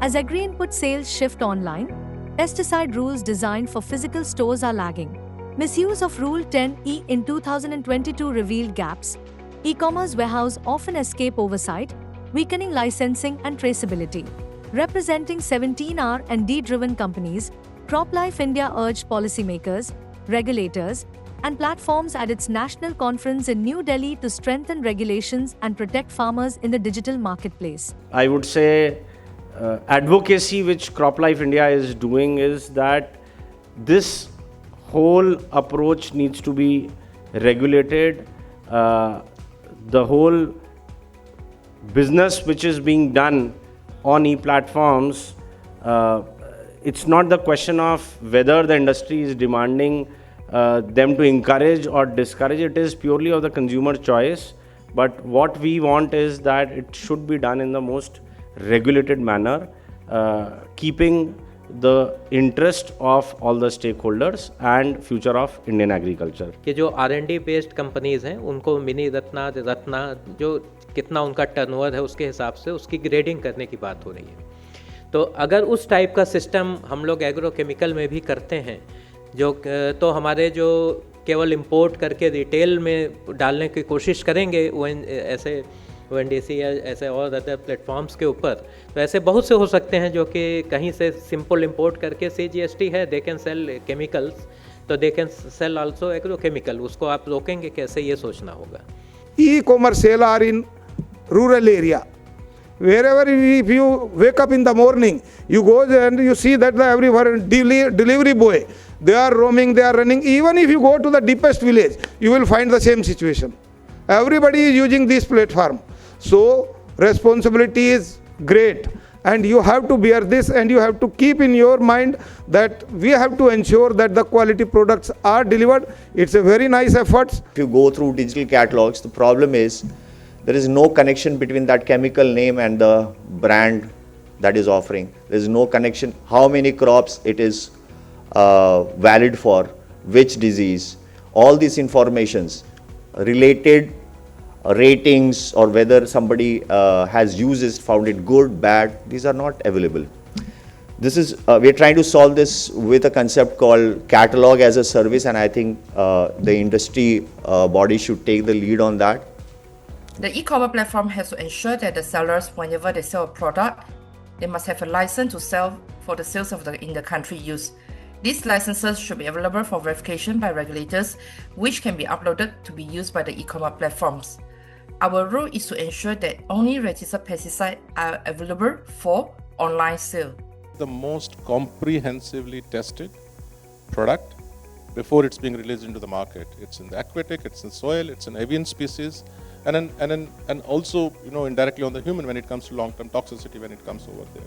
As agri-input sales shift online, pesticide rules designed for physical stores are lagging. Misuse of Rule 10E in 2022 revealed gaps. E-commerce warehouse often escape oversight, weakening licensing and traceability. Representing 17 R&D-driven companies, CropLife India urged policymakers, regulators, and platforms at its national conference in New Delhi to strengthen regulations and protect farmers in the digital marketplace. I would say advocacy which CropLife India is doing is that this whole approach needs to be regulated. The whole business which is being done on e-platforms, it's not the question of whether the industry is demanding them to encourage or discourage. It is purely of the consumer choice. But what we want is that it should be done in the most regulated manner, keeping the interest of all the stakeholders and future of Indian agriculture. कि जो R&D based companies हैं उनको mini Ratna जो कितना उनका turnover है उसके हिसाब से उसकी ग्रेडिंग करने की बात हो रही है। तो अगर उस टाइप का सिस्टम हम लोग एग्रोकेमिकल में भी करते हैं तो हमारे जो केवल इंपोर्ट करके रिटेल में डालने की कोशिश करेंगे ऐसे ONDC या ऐसे और अदर प्लेटफॉर्म्स के ऊपर, तो ऐसे बहुत से हो सकते हैं जो कि कहीं से सिंपल इंपोर्ट करके CGST है, दे कैन सेल केमिकल्स, तो they can sell also agrochemical. उसको आप रोकेंगे कैसे, ये सोचना होगा। E-commerce sale are in rural area. Wherever if you wake up in the morning, you go and you see that everyone delivery boy, they are roaming, they are running. Even if you go to the deepest village, you will find the same situation. Everybody is using this platform. So responsibility is great, and you have to bear this, and you have to keep in your mind that we have to ensure that the quality products are delivered. It's a very nice effort. If you go through digital catalogs, the problem is there is no connection between that chemical name and the brand that is offering. There is no connection how many crops it is valid for, which disease, all these informations, related ratings, or whether somebody has used it, found it good, bad, these are not available. This is we are trying to solve this with a concept called catalog as a service, and I think the industry body should take the lead on that. The e-commerce platform has to ensure that the sellers, whenever they sell a product, they must have a license to sell for the sales of in the country use. These licenses should be available for verification by regulators, which can be uploaded to be used by the e-commerce platforms. Our role is to ensure that only registered pesticides are available for online sale. The most comprehensively tested product before it's being released into the market. It's in the aquatic, it's in soil, it's in avian species, and also indirectly on the human when it comes to long-term toxicity when it comes over there.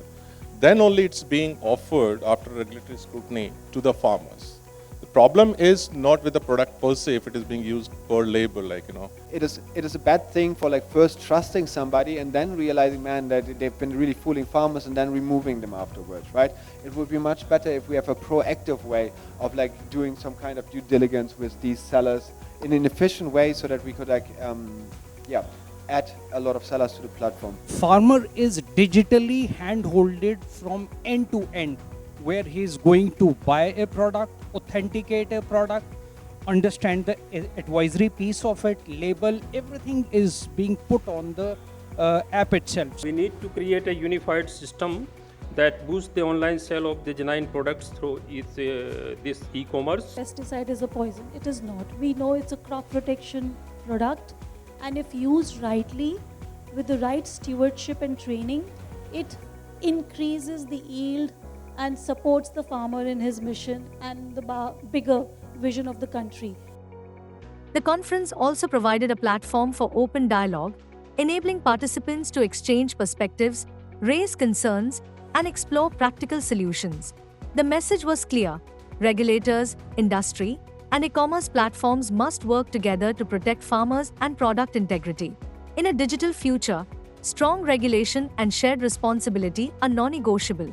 Then only it's being offered after regulatory scrutiny to the farmers. The problem is not with the product per se if it is being used per label, It is a bad thing for first trusting somebody and then realizing, man, that they've been really fooling farmers and then removing them afterwards, right? It would be much better if we have a proactive way of doing some kind of due diligence with these sellers in an efficient way so that we could add a lot of sellers to the platform. Farmer is digitally hand-holded from end to end, where he is going to buy a product, authenticate a product, understand the advisory piece of it, label, everything is being put on the app itself. We need to create a unified system that boosts the online sale of the genuine products through this e-commerce. Pesticide is a poison. It is not. We know it's a crop protection product, and if used rightly, with the right stewardship and training, it increases the yield and supports the farmer in his mission and the bigger vision of the country. The conference also provided a platform for open dialogue, enabling participants to exchange perspectives, raise concerns, and explore practical solutions. The message was clear: regulators, industry, and e-commerce platforms must work together to protect farmers and product integrity. In a digital future, strong regulation and shared responsibility are non-negotiable.